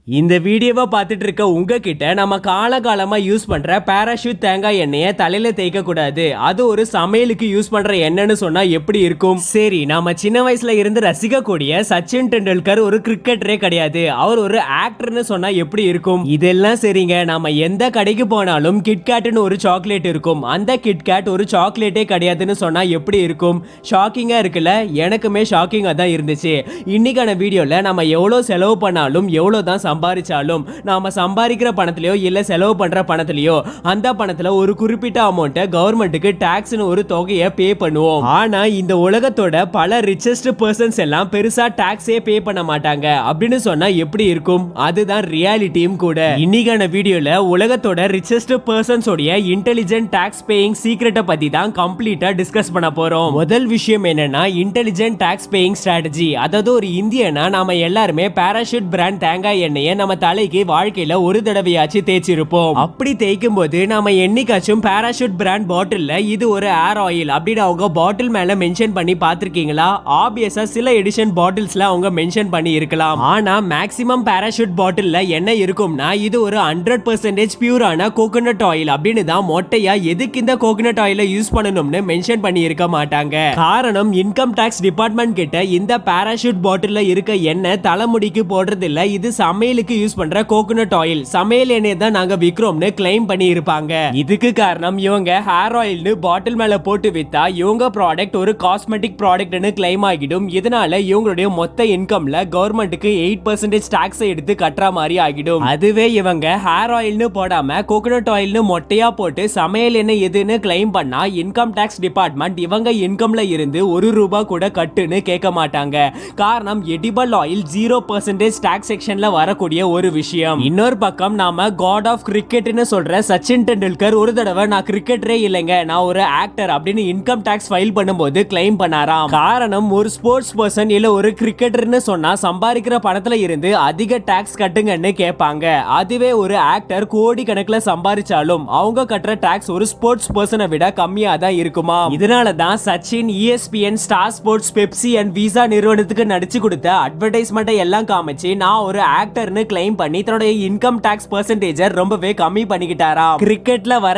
இந்த வீடியோவை பார்த்துட்டு இருக்க உங்ககிட்ட நம்ம காலகாலமா யூஸ் பண்ற பாராஷூட் தேங்காய் எண்ணெயை தலையில தேய்க்க கூடாது, அது ஒரு சமையலுக்கு யூஸ் பண்ற எண்ணெய்னு சொன்னா எப்படி இருக்கும்? சரி, நாம சின்ன வயசுல இருந்து ரசிக்கக்கூடிய சச்சின் டெண்டுல்கர் ஒரு கிரிக்கெட்டரே கிடையாது, அவர் ஒரு ஆக்டர்னு சொன்னா எப்படி இருக்கும்? இதெல்லாம் சரிங்க, நாம எந்த கடைக்கு போனாலும் கிட்கேட்னு ஒரு சாக்லேட் இருக்கும், அந்த கிட்கேட் ஒரு சாக்லேட்டே கிடையாதுன்னு சொன்னா எப்படி இருக்கும்? ஷாக்கிங்கா இருக்குல்ல? எனக்குமே ஷாக்கிங்கா தான் இருந்துச்சு. இன்னைக்கான வீடியோல நம்ம எவ்வளவு செலவு பண்ணாலும் எவ்வளவு தான் சம்பாதிச்சாலும் நாம சம்பாதிக்கிற பணத்திலயோ இல்ல செலவு பண்ற பணத்திலயோ அந்த பணத்துல ஒரு குறிப்பிட்ட அமௌண்ட்டை கவர்மெண்ட்டுக்கு டாக்ஸ்னு ஒரு தொகையை பே பண்ணுவோம். ஆனா இந்த உலகத்தோட பல ரிச்சஸ்ட் பர்சன்ஸ் எல்லாம் பெருசா டாக்ஸே பே பண்ண மாட்டாங்க அப்படின்னு சொன்னா எப்படி இருக்கும்? அதுதான் ரியாலிட்டியும் கூட. இன்னைக்கான வீடியோல உலகத்தோட ரிச்சஸ்ட் பர்சன்ஸ் உடைய இன்டெலிஜென்ட் டாக்ஸ் பேயிங் சீக்ரெட்டை பத்தி தான் கம்ப்ளீட்டா டிஸ்கஸ் பண்ண போறோம். முதல் விஷயம் என்னன்னா இன்டெலிஜென்ட் டாக்ஸ் பேயிங் ஸ்ட்ராட்டஜி. அதாவது ஒரு இந்தியனா நாம எல்லாருமே பாராஷூட் பிராண்ட் தேங்காய் எண்ணெயை நம்ம தலைக்கு வாழ்க்கையில ஒரு தடவையாச்சு தேய்ச்சிருப்போம். அப்படி தேய்க்கும் போது நாம என்னைக்காச்சும் பாராஷூட் பிராண்ட் பாட்டில்ல இது ஒரு ஏர் ஆயில் அப்படின்னு அவங்க பாட்டில் மேல மென்ஷன் பண்ணி பாத்திருக்கீங்களா? ஆப்வியஸா சில எடிஷன் பாட்டில்ஸ்ல அவங்க மென்ஷன் பண்ணி இருக்கலாம். ஆனா மேக்ஸிமம் பாராஷூட் பாட்டில்ல என்ன இருக்கும்னா இது ஒரு 100% பியூரான கோகனட் ஆயில் அப்படின்னு தான் மொட்டையா எதுக்கு இந்த கோகனட் ஆயிலை யூஸ் பண்ணணும்னு மென்ஷன் பண்ணி இருக்க மாட்டாங்க. காரணம் இன்கம் டாக்ஸ் டிபார்ட்மெண்ட் கிட்ட இந்த பாராஷூட் பாட்டில்ல இருக்க எண்ணெய் தலைமுடிக்கு போடுறது இல்ல, இது சமையலுக்கு யூஸ் பண்ற கோகனட் ஆயில், சமையல் எண்ணெய் தான் நாங்க விக்கிறோம்னு கிளைம் பண்ணி இருப்பாங்க. இதுக்கு காரணம் இவங்க ஹேர் ஆயில்னு பாட்டில் மேல போட்டு வித்தா இவங்க ப்ராடக்ட் ஒரு காஸ்மெட்டிக் ப்ராடக்ட்னு கிளைம் ஆகிடும். இதனால இவங்களுடைய மொத்த இன்கம்ல கவர்மெண்ட்டுக்கு 8% டாக்ஸ் எடுத்து கட்டுற மாதிரி ஆகிடும். அதுவே இவங்க ஹேர் ஆயில்னு போடாம கோகனட் ஆயில்னு மொட்டையா போட்டு சமையல் எண்ணெய் எதுன்னு கிளைம் பண்ணா இன்கம் டாக்ஸ் டிபார்ட்மெண்ட் இவங்க இன்கம்ல இருந்து ₹1 கூட கட்டுன்னு கேட்க மாட்டாங்க. காரணம் எடிபிள் ஆயில் 0% டாக்ஸ் செக்ஷன்ல வரக்கூடிய ஒரு விஷயம். இன்னொரு பக்கம் நாம காட் ஆஃப் கிரிக்கெட்னு சொல்ற சச்சின் டெண்டுல்கர் ஒரு தடவை நான் கிரிக்கெட்டரே இல்லைங்க, நான் ஒரு ஆக்டர் அப்படின்னு இன்கம் டாக்ஸ் ஃபைல் பண்ணும்போது கிளைம் பண்ணாராம். காரணம் ஒரு ஸ்போர்ட்ஸ் பர்சன் இல்ல ஒரு கிரிக்கெட்டர்னு சொன்னா சம்பாதிக்கிற பணத்துல இருந்து அதிக டாக்ஸ் கட்டுங்கன்னு கேட்பாங்க. அதுவே ஒரு ஆக்டர் கோடி கணக்குல சம்பாதிச்சாலும் அவங்க கட்டுற டாக்ஸ் ஒரு ஸ்போர்ட்ஸ் பர்சனை விட கம்மியா தான் இருக்குமா. இதனால தான் Sachin ESPN, star sports, Pepsi and visa நிறுவனத்துக்கு நடிச்சு கொடுத்த அட்வர்டைஸ்மெண்ட் எல்லாம் காமிச்சு நான் ஒரு ஆக்டர்னு கிளைம் பண்ணி தன்னுடைய இன்கம் டாக்ஸ் பெர்சன்டேஜ் ரொம்பவே கம்மி பண்ணிக்கிட்டாராம். கிரிக்கெட்ல வர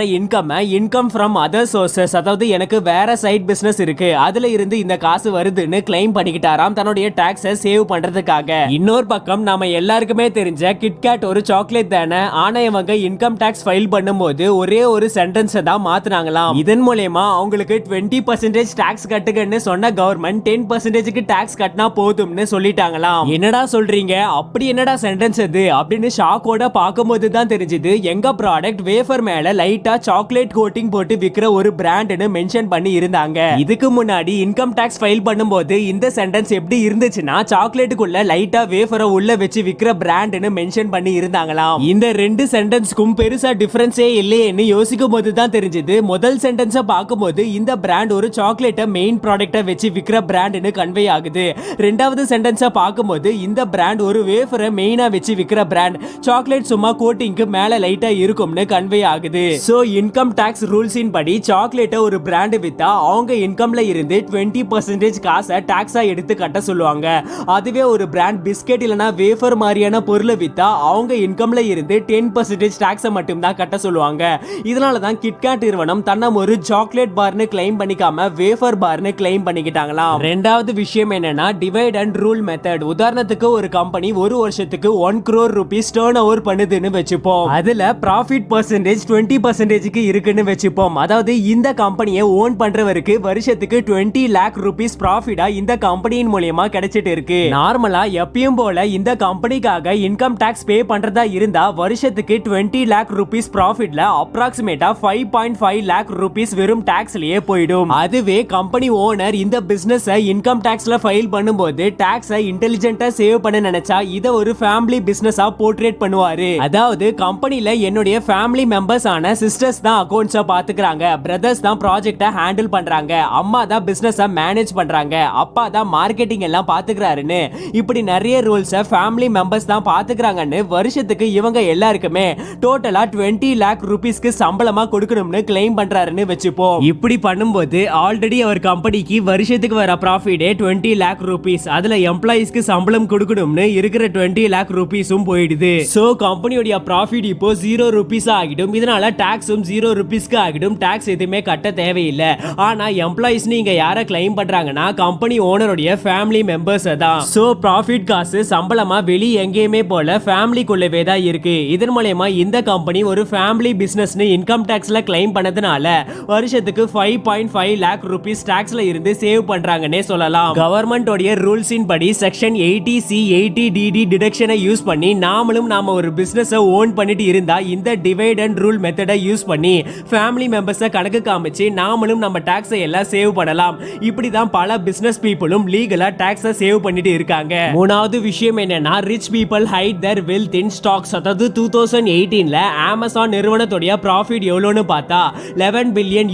இன்கம் ஃப்ரம் அதர் சோர்சஸ், அதாவது எனக்கு வேற சைட் பிசினஸ் இருக்கு அதுல இருந்து இந்த காசு வருதுன்னு கிளைம் பண்ணிக்கிட்டாராம் தன்னுடைய டாக்ஸை சேவ் பண்றதுக்காக. இன்னொரு பக்கம் நாம எல்லாருக்குமே தெரிஞ்ச கிட்கேட் ஒரு சாக்லேட் தானே, ஆனா இவங்க இன்கம் டாக்ஸ் ஃபைல் பண்ணும்போது ஒரே ஒரு சென்டென்ஸ் தான் மாத்துனாங்களாம். இதன் மூலமா அவங்களுக்கு 20% டாக்ஸ் கட்டுங்கன்னு சொன்ன கவர்மெண்ட் 10%க்கு டாக்ஸ் கட்டினா போதும்னு சொல்லிட்டாங்களாம். என்னடா சொல்றீங்க, அப்படி என்னடா சென்டென்ஸ் அது அப்படின்னு ஷாக்கோட பாக்கும்போது தான் தெரிஞ்சது எங்க ப்ராடக்ட் வேஃபர் மேல லைட்டா சாக்லேட் கோட்டிங் போட்டு விக்கிற ஒரு பிராண்ட்னு மென்ஷன் பண்ணி இருந்தாங்க. இதுக்கு முன்னாடி இன்கம் டாக்ஸ் ஃபைல் பண்ணும்போது இந்த சென்டென்ஸ் எப்படி இருந்துச்சுன்னா சாக்லேட்டுக்குள்ள லைட்டா வேஃபரை உள்ள வச்சு விக்கிற பிராண்ட்னு மென்ஷன் பண்ணி இருந்தாங்களாம். இந்த ரெண்டு சென்டென்ஸ்க்கும் பெருசா டிஃபரன்ஸே இல்லையேன்னு யோசிக்கும் போது தான் தெரிஞ்சது முதல் சென்டென்ஸை பார்க்கும்போது இந்த பிராண்ட் ஒரு சாக்லேட்டை மெயின் ப்ராடக்ட்டை வச்சு விக்கிற பிராண்ட்னு கன்வே ஆகுது. ரெண்டாவது சென்டென்ஸை பார்க்கும்போது இந்த பிராண்ட் ஒரு வேஃபரை மெயினா வச்சு விக்கிற பிராண்ட், சாக்லேட் சும்மா கோட்டிங்க்கு மேல லைட்டா இருக்கும்னு கன்வே ஆகுது. சோ இன்கம் டாக்ஸ் ரூல்ஸின் படி சாக்லேட்டை ஒரு பிராண்ட் வித்தா அவங்க இன்கம்ல இருந்து 20% காசை டாக்ஸா எடுத்து கட்ட சொல்லுவாங்க. அதுவே ஒரு பிராண்ட் பிஸ்கெட் இல்லனா வேஃபர் மாதிரியான பொருளை வித்தா அவங்க இன்கம்ல இருந்து 10% டாக்ஸை மட்டும் தான் கட்ட சொல்லுவாங்க. இதனால தான் கிட்கேட் நிறுவனம் தன்னை ஒரு சாக்லேட் பார்னு கிளைம் பண்ணிக்காம வேஃபர் பார்னு கிளைம் பண்ணிக்கிட்டாங்களாம். ரெண்டாவது விஷயம் என்னன்னா டிவைட் அண்ட் ரூல் மெத்தட். உதாரணத்துக்கு ஒரு கம்பெனி ஒரு வருஷத்துக்கு 1 crore rupees டர்ன் ஓவர் பண்ணுதுன்னு வெச்சுப்போம். அதுல ப்ராஃபிட் பெர்சன்டேஜ் 20%க்கு இருக்குன்னு வெச்சுப்போம். அதாவது இந்த கம்பெனியை ஓன் பண்றவருக்கு வருஷத்துக்கு 20 lakh rupees ப்ராஃபிட்டா இந்த கம்பெனியின் மூலமா கிடைச்சிட்டு இருக்கு. நார்மலா எப்பயும் போல இந்த கம்பெனிக்காக இன்கம் டாக்ஸ் பே பண்றதா இருந்தா வருஷத்துக்கு 20 lakh rupees ப்ராஃபிட்ல அப்ராக்சிமேட்டா 5.5 lakh rupees வெறும் டாக்ஸ்லயே போயிடும். அதுவே கம்பெனி ஓனர் இந்த பிசினஸ் இன்கம் டாக்ஸ்ல ஃபைல் பண்ணும்போது டாக்ஸை இன்டெலிஜென்ட்டா சேவ் பண்ண நினைச்சா இத ஒரு ஃபேமிலி பிசினஸா போர்ட்ரேட் பண்ணுவாரு. அதாவது கம்பெனில என்னுடைய ஃபேமிலி மெம்பர்ஸ் ஆன சிஸ்டர்ஸ் தான் அக்கவுண்ட்ஸை பாத்துக்கிறாங்க, பிரதர்ஸ் தான் ப்ராஜெக்ட்டை ஹேண்டில் பண்றாங்க, அம்மா தான் பிசினஸை மேனேஜ் பண்றாங்க, அப்பா தான் மார்க்கெட்டிங் எல்லாம் பாத்துக்கிறாருன்னு இப்படி நிறைய ரூல்ஸை ஃபேமிலி மெம்பர்ஸ் தான் பாத்துக்கிறாங்கன்னு வருஷத்துக்கு இவங்க எல்லாருக்குமே டோட்டலா 20 lakh rupeesக்கு சம்பளமா கொடுக்கணும்னு கிளைம் பண்றாருன்னு வெச்சுப்போம். இப்படி பண்ணும்போது ஆல்ரெடி அவர் கம்பெனிக்கு வருஷத்துக்கு வர ப்ராஃபிட்டே 20 lakh rupees, அதுல எம்ப்ளாயிஸ்க்கு சம்பளம் கொடுக்கணும்னு இருக்கிற 20 lakh ரூபீஸும் போயிடுது. சோ கம்பெனியோட ப்ராஃபிட் இப்போ 0 ரூபீஸ் ஆகிடும். இதனால டாக்ஸும் 0 ரூபீஸ்க்கு ஆகிடும். டாக்ஸ் எதுவுமே கட்ட தேவையில்லை. ஆனா எம்ப்ளாயிஸ் நீங்க யாரை கிளைம் பண்றாங்கன்னா கம்பெனி ஓனருடைய ஃபேமிலி மெம்பர்ஸ் தான். சோ ப்ராஃபிட் காசு சம்பளமா வெளிய எங்கேயுமே போல ஃபேமிலிக்குள்ளவே தான் இருக்கு. இதன் மூலமா இந்த கம்பெனி ஒரு ஃபேமிலி பிசினஸ்னு இன்கம் டாக்ஸ்ல கிளைம் பண்ணதுனால வருஷத்துக்கு 5.5 லாக் ரூபீஸ் டாக்ஸ்ல இருந்து சேவ் பண்றாங்கன்னே சொல்லலாம். கவர்மெண்ட் உடைய ரூல்ஸ் படி செக்ஷன் 80C 80DD டிடக்ஷனை யூஸ் பண்ணி நாம ஒரு பிசினஸ் ஓன் பண்ணிட்டு இருந்தா இந்த டிவைட் அண்ட் ரூல் மெத்தடை யூஸ் பண்ணி ஃபேமிலி மெம்பர்ஸை கணக்கு காமிச்சு நாமளும் நம்ம டாக்ஸை எல்லாம் சேவ் பண்ணலாம். இப்படிதான் பல பிசினஸ் பீப்புளும் லீகலா டாக்ஸை சேவ் பண்ணிட்டு இருக்காங்க. மூணாவது விஷயம் என்னன்னா rich people hide their wealth in stocks. அதாவது 2018ல அமேசான் நிறுவனத்துடைய ப்ராஃபிட் எவ்வளவுன்னு பார்த்தா $11 பில்லியன்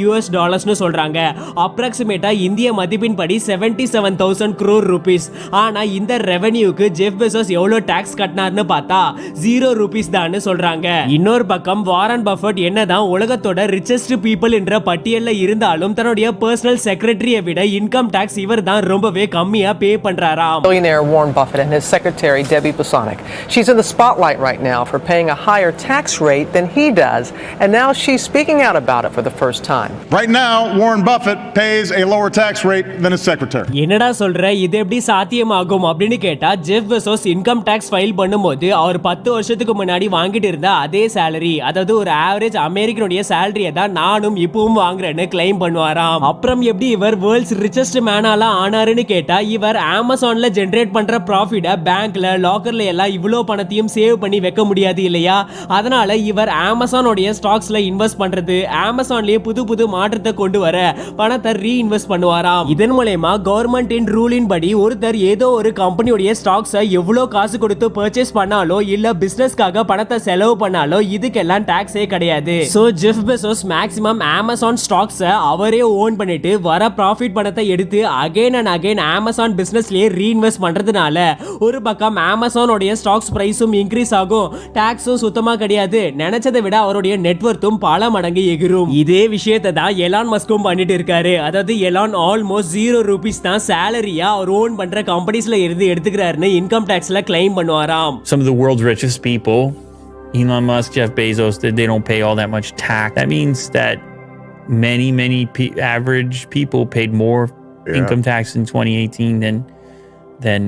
சொல்றாங்க. அப்ராக்சிமேட்டா இந்திய மதிப்பின் படி 77,000 crore rupees. ஆனா இந்த ரெவென்யூக்கு ஜெஃப் பெசோஸ் எவ்வளவு டாக்ஸ் கட்டினார்னு பார்த்தா 0 ரூபீஸ் தான் சொல்றாங்க. இன்னொரு பக்கம் வாரன் பஃபட் என்னதான் உலகத்தோட ரிச்சஸ்ட் பீப்பிள் என்ற பட்டியல்ல இருந்தாலும் தன்னுடைய பர்சனல் செக்ரட்டரியை விட இன்கம் டாக்ஸ் இவர் தான் ரொம்பவே கம்மியா பே பண்றாராம். Billionaire Warren Buffett and his secretary Debbie Busonic. She's in the spotlight right now for paying a higher tax rate than he does, and now she's speaking out about it for the first time. Right now, Warren Buffett pays a lower tax rate than his secretary. என்னடா சொல்ற, இது எப்படி சாத்தியமாகும் அப்படின்னு கேட்டா Jeff Bezos income tax file பண்ணும்போது அவர் 10 வருஷத்துக்கு முன்னாடி வாங்கிட்டு இருந்த அதே salary, அதாவது ஒரு ஆவரேஜ் அமெரிக்கனுடைய சேலரியை தான் நானும் இப்பவும் வாங்குறேன்னு கிளைம் பண்ணுவாராம். அப்புறம் எப்படி இவர் வேர்ல்ட்ஸ் ரிச்சஸ்ட் மேனால ஆனாருன்னு கேட்டா இவர் அமேசான்ல ஜெனரேட் பண்ற ப்ராஃபிட்டை பேங்க்ல லாக்கர்ல எல்லாம் இவ்வளோ பணத்தையும் சேவ் பண்ணி வைக்க முடியாது இல்லையா? அதனால இவர் அமேசானுடைய ஸ்டாக்ஸ்ல இன்வெஸ்ட் பண்றது, அமேசான்லயே புது புது மாற்றத்தை கொண்டு வர பணத்தை ரீஇன்வெஸ்ட் பண்ணுவாராம். இதன் மூலமா கவர்மெண்டின் ரூலின் படி ஒருத்தர் ஏதோ ஒரு கம்பெனியோட ஸ்டாக்ஸை எவ்வளவு காசு கொடுத்து பர்ச்சேஸ் பண்ணாலோ இல்ல பிசினஸ்க்காக பணத்தை செலவு பண்ணாலோ இதுக்கெல்லாம் டாக்ஸே கிடையாது. So Jeff Bezos maximum Amazon ஸ்டாக்ஸை அவரே ஓன் பண்ணிட்டு வர ப்ராஃபிட் பணத்தை எடுத்து அகைன் அண்ட் அகைன் அமேசான் பிசினஸ்லயே ரீஇன்வெஸ்ட் பண்றதுனால ஒரு பக்கம் அமேசானோட ஸ்டாக்ஸ் பிரைஸும் இன்க்ரீஸ் ஆகும், டாக்ஸும் சுத்தமா கிடையாது. நினைச்சதை விட அவருடைய நெட்வொர்த்தும் பல மடங்கு எகிரும். இதே விஷயத்தை தான் எலான் மஸ்கும் பண்ணிட்டு இருக்காரு. அதாவது எலான் ஆல்மோஸ்ட் 0 ரூபீஸ் தான் சேலரியா அவர் ஓன் பண்ற கம்பெனிஸ்ல இருந்து எடுத்துக்கிறாருன்னு இன்கம் டாக்ஸ்ல கிளைம் பண்ணுவாராம். Some of the world's richest people, Elon Musk, Jeff Bezos, they don't pay all that much tax. That means that many average people paid more income tax in 2018 than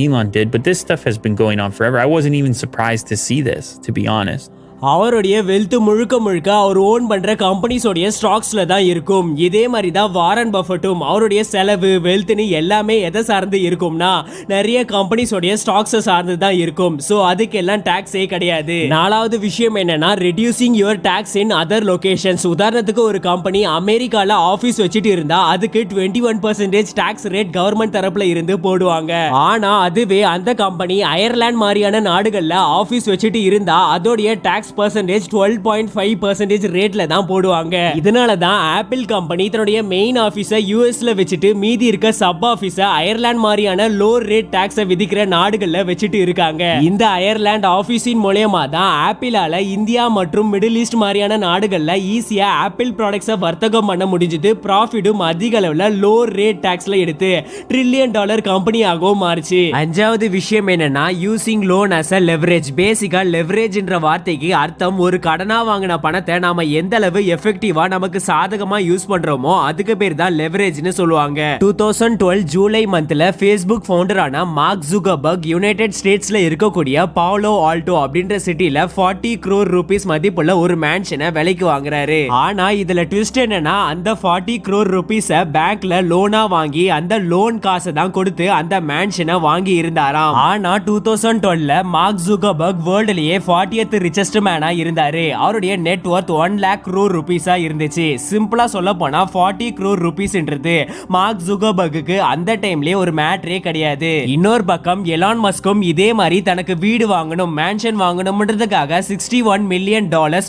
Elon did. But this stuff has been going on forever. I wasn't even surprised to see this, to be honest. அவருடைய wealth முழுக்க அவர் own பண்ற கம்பெனிஸோட ஸ்டாக்ஸ்ல தான் இருக்கும். இதே மாதிரி தான் Warren பஃபட்டும் அவருடைய செலவு வெல்த்னு எல்லாமே எதை சார்ந்து இருக்கும்னா நிறைய கம்பெனிஸோட ஸ்டாக்ஸை சார்ந்து தான் இருக்கும். சோ அதுக்கெல்லாம் டாக்ஸே கிடையாது. நாலாவது விஷயம் என்னன்னா reducing your tax in other locations. உதாரணத்துக்கு ஒரு கம்பெனி அமெரிக்கால ஆபீஸ் வச்சுட்டு இருந்தா அதுக்கு 21% டாக்ஸ் ரேட் கவர்மெண்ட் தரப்புல இருந்து போடுவாங்க. ஆனா அதுவே அந்த கம்பெனி அயர்லாந்து மாதிரியான நாடுகள்ல ஆபீஸ் வச்சுட்டு இருந்தா அதோடைய டாக்ஸ் percentage 12.5% ரேட்ல தான் போடுவாங்க. இதனால தான் ஆப்பிள் கம்பெனி தன்னுடைய மெயின் ஆபீஸை யூஎஸ்ல வச்சுட்டு மீதி இருக்க சப் ஆபீஸை அயர்லாந்து மாதிரியான லோ ரேட் டாக்ஸை விதிக்கிற நாடுகள்ல வச்சுட்டு இருக்காங்க. இந்த அயர்லாந்து ஆபீஸின் மூலமா தான் ஆப்பிளால இந்தியா மற்றும் மிடில் ஈஸ்ட் மாதிரியான நாடுகள்ல ஈஸியா ஆப்பிள் ப்ராடக்ட்ஸை வர்த்தகம் பண்ண முடிஞ்சது. ப்ராஃபிட்டும் அதிக அளவுல லோ ரேட் டாக்ஸ்ல எடுத்து $1 trillion கம்பெனியாகவும் மாறுச்சு. அஞ்சாவது விஷயம் என்னன்னா using loan as a leverage. பேசிக்கா லெவரேஜ்ன்ற வார்த்தைக்கு அர்த்தம் ஒரு கடனா வாங்கின பணத்தை நாம எந்த அளவு எஃபெக்டிவா நமக்கு சாதகமா யூஸ் பண்றோமோ அதுக்கு பேர் தான் லெவரேஜ்னு சொல்லுவாங்க. 2012 ஜூலை மந்த்ல Facebook ஃபவுண்டரான மார்க் ஜுகர்பர்க் யுனைடெட் ஸ்டேட்ஸ்ல இருக்கக்கூடிய பாலோ ஆல்டோ அப்படின்ற சிட்டில 40 crore rupees மதிப்புள்ள ஒரு மேன்ஷனை விலைக்கு வாங்குறாரு. ஆனா இதுல ட்விஸ்ட் என்னன்னா அந்த 40 crore rupees பேங்க்ல லோனா வாங்கி அந்த லோன் காசை தான் கொடுத்து அந்த மேன்ஷனை வாங்கி இருந்தாராம். ஆனா 2012ல மார்க் ஜுகர்பர்க் வேர்ல்ட்லயே 40th ரிச்சஸ்ட் மேனா இருந்தாரு. அவருடைய net Worth 1 lakh crore rupees இருந்துச்சு. சிம்பிளா சொல்ல போனா 40 crore rupees என்றது மார்க் ஜுகர்பர்க்கு அந்த டைம்லயே ஒரு மேட்டரே கிடையாது. இன்னொரு பக்கம் எலான் மஸ்கும் இதே மாதிரி தனக்கு வீடு வாங்கணும் மேன்ஷன் வாங்கணும்ன்றதுக்காக $61 million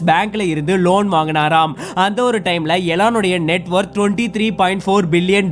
பேங்க்ல இருந்து லோன் வாங்கினாராம். அந்த ஒரு டைம்ல எலானுடைய நெட் வொர்த் $23.4 billion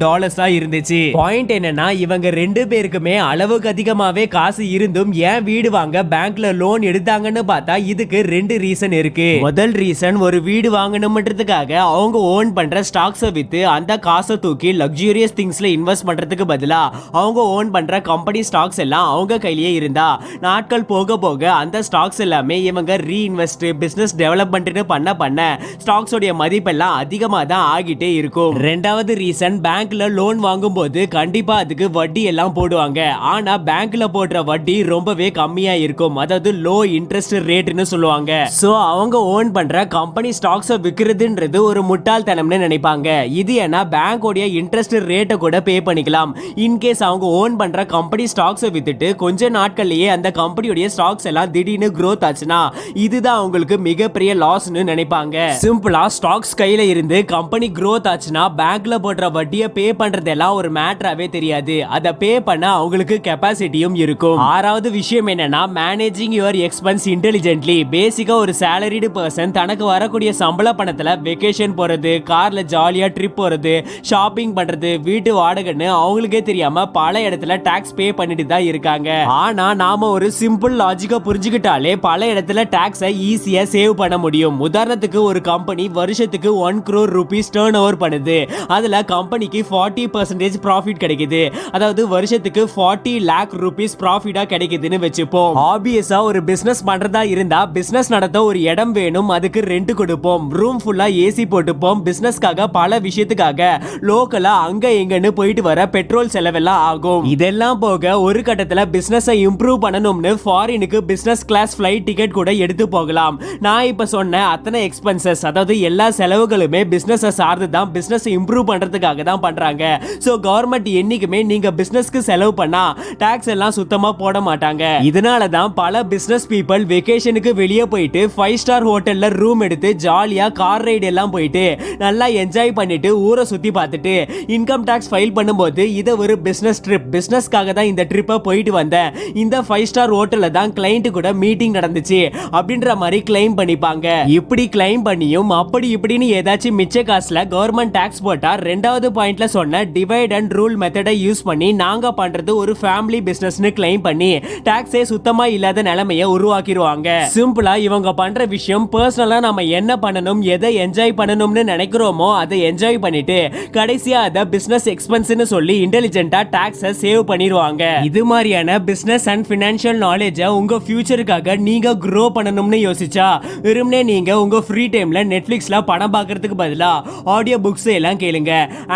இருந்துச்சு. பாயிண்ட் என்னன்னா இவங்க ரெண்டு பேருக்குமே அளவுக்கு அதிகமாவே காசு இருந்தும் ஏன் வீடு வாங்க பேங்க்ல லோன் எடுத்தாங்கன்னு பார்த்தா இதுக்கு 2 ரீசன் இருக்கு. முதல் ரீசன் ஒரு வீடு வாங்கணும்ன்றதுக்காக அவங்க ஓன் பண்ற ஸ்டாக்ஸை வித்து அந்த காசை தூக்கி லக்ஸூரியஸ் திங்ஸ்ல இன்வெஸ்ட் பண்றதுக்கு பதிலா அவங்க ஓன் பண்ற கம்பெனி ஸ்டாக்ஸ் எல்லாம் அவங்க கையிலேயே இருந்தா நாட்கள் போக போக அந்த ஸ்டாக்ஸ் எல்லாமே இவங்க ரீஇன்வெஸ்ட் பிசினஸ் டெவலப்மெண்ட்னு பண்ண ஸ்டாக்ஸ் உடைய மதிப்பெல்லாம் அதிகமா தான் ஆகிட்டே இருக்கும். ரெண்டாவது ரீசன் பேங்க்ல லோன் வாங்கும்போது கண்டிப்பா அதுக்கு வட்டி எல்லாம் போடுவாங்க. ஆனா பேங்க்ல போடுற வட்டி ரொம்பவே கம்மியா இருக்கும். அதாவது லோ இன்ட்ரெஸ்ட் ரேட்னு சொல்லுவாங்க. சோ அவங்க ஓன் பண்ற கம்பெனி ஸ்டாக்ஸை விக்கிறதுன்றது ஒரு முட்டாள்தனம்னு நினைப்பாங்க. இது ஏன்னா பேங்கோடைய இன்ட்ரெஸ்ட் ரேட்டை கூட பே பண்ணிக்கலாம். இன்கேஸ் அவங்க ஓன் பண்ற கம்பெனி ஸ்டாக்ஸை வித்துட்டு கொஞ்ச நாட்கள்லயே அந்த கம்பெனியோட ஸ்டாக்ஸ் எல்லாம் திடீர்னு growth ஆச்சுன்னா இதுதான் அவங்களுக்கு மிகப்பெரிய லாஸ்னு நினைப்பாங்க. சிம்பிளா ஸ்டாக்ஸ் கையில இருந்து கம்பெனி growth ஆச்சுன்னா பேங்க்ல போடுற வட்டியை பே பண்றதெல்லாம் ஒரு மேட்டராவே தெரியாது. அதை பே பண்ண அவங்களுக்கு கெபாசிட்டியும் இருக்கும். ஆறாவது விஷயம் என்னன்னா மேனேஜிங் யுவர் எக்ஸ்பென்ஸ் இன்டெலிஜென்ட்லி. பேசிக்கா ஒரு salaried பர்சன் தனக்கு வரக்கூடிய சம்பள பணத்துல வெக்கேஷன் போறது, கார்ல ஜாலியா ட்ரிப் போறது, ஷாப்பிங் பண்றது, வீட்டு வாடகைன்னு அவங்களுக்கே தெரியாம பல இடத்துல டாக்ஸ் பே பண்ணிட்டு தான் இருக்காங்க. ஆனா நாம ஒரு சிம்பிள் லாஜிக்கா புரிஞ்சுக்கிட்டாலே பல இடத்துல டாக்ஸை ஈஸியா சேவ் பண்ண முடியும். உதாரணத்துக்கு ஒரு கம்பெனி வருஷத்துக்கு 1 crore rupees டர்ன் ஓவர் பண்ணுது. அதுல கம்பெனிக்கு 40% ப்ராஃபிட் கிடைக்குது. அதாவது வருஷத்துக்கு 40 lakh rupees ப்ராஃபிட்டா கிடைக்குதுன்னு வச்சுப்போம். ஆப்வியஸா ஒரு பிசினஸ் பண்றதா இருந்தா பிசினஸ் நடத்த ஒரு இடம் வேணும், அதுக்கு ரெண்ட் கொடுப்போம், ரூம் ஃபுல்லா ஏசி போட்டுப்போம், பிசினஸ்க்காக பல விஷயத்துக்காக லோக்கலா அங்க எங்கன்னு போயிட்டு வர பெட்ரோல் செலவெல்லாம் ஆகும். இதெல்லாம் போக ஒரு கட்டத்துல பிசினஸை இம்ப்ரூவ் பண்ணணும்னு ஃபாரினுக்கு பிசினஸ் கிளாஸ் ஃபிளைட் டிக்கெட் கூட எடுத்து போகலாம். நான் இப்ப சொன்ன அத்தனை எக்ஸ்பென்சஸ், அதாவது எல்லா செலவுகளுமே பிசினஸ் சார்ந்து தான், பிசினஸ் இம்ப்ரூவ் பண்றதுக்காக தான் பண்றாங்க. சோ கவர்மெண்ட் என்னைக்குமே நீங்க பிசினஸ்க்கு செலவு பண்ணா டாக்ஸ் எல்லாம் சுத்தமா போட மாட்டாங்க. இதனால தான் பல பிசினஸ் பீப்பிள் வெக்கேஷனுக்கு வெளியே போயிட்டு 5 ஸ்டார் ஹோட்டல்ல ரூம் எடுத்து ஜாலியா கார் ரைடு எல்லாம் போயிட்டு நல்லா என்ஜாய் பண்ணிட்டு ஊரை சுத்தி பார்த்துட்டு இன்கம் டாக்ஸ் ஃபைல் பண்ணும்போது இதை ஒரு பிசினஸ் ட்ரிப், பிசினஸ்க்காக தான் இந்த ட்ரிப்பை போயிட்டு வந்தேன், இந்த 5 ஸ்டார் ஹோட்டல்ல தான் கிளைண்ட் கூட மீட்டிங் நடந்துச்சு அப்படின்ற மாதிரி கிளைம் பண்ணிப்பாங்க. இப்படி கிளைம் பண்ணியும் அப்படி இப்படின்னு ஏதாச்சும் மிச்ச காசுல கவர்மெண்ட் டாக்ஸ் போட்டா ரெண்டாவது பாயிண்ட்ல சொன்ன டிவைட் அண்ட் ரூல் மெத்தடை யூஸ் பண்ணி நாங்க பண்றது ஒரு ஃபேமிலி பிசினஸ்னு கிளைம் பண்ணி டாக்ஸே சுத்தமா இல்லாத நிலைமையை உருவாக்கிடுவாங்க. சிம்பிளா இவங்க பண்ற விஷயம் பர்சனலா நம்ம என்ன பண்ணணும், எதை என்ஜாய் பண்ணணும்னு நினைக்கிறோமோ அதை என்ஜாய் பண்ணிட்டு கடைசியா அதை பிசினஸ் எக்ஸ்பென்ஸ்னு சொல்லி இன்டெலிஜென்ட்டா டாக்ஸை சேவ் பண்ணிடுவாங்க. இது மாதிரியான பிசினஸ் அண்ட் ஃபினான்ஷியல் நாலேஜை உங்க ஃபியூச்சருக்காக நீங்க grow பண்ணணும்னு யோசிச்சா வெறுமனே நீங்க உங்க ஃப்ரீ டைம்ல நெட்ஃபிளிக்ஸ்ல படம் பார்க்கறதுக்கு பதிலா ஆடியோ புக்ஸ் எல்லாம் கேளுங்க.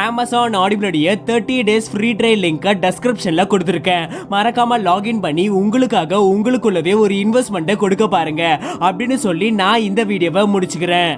அமேசான் ஆடிபிளுடைய 30 days ஃப்ரீ ட்ரையல் லிங்கை டெஸ்கிரிப்ஷன்ல கொடுத்துருக்கேன். மறக்காம லாகின் பண்ணி உங்களுக்காக உங்களுக்குள்ளவே ஒரு இன்வெஸ்ட்மெண்ட்டை கொடுக்க பாருங்க அப்படின்னு சொல்லி நான் இந்த வீடியோவை முடிச்சுக்கிறேன்.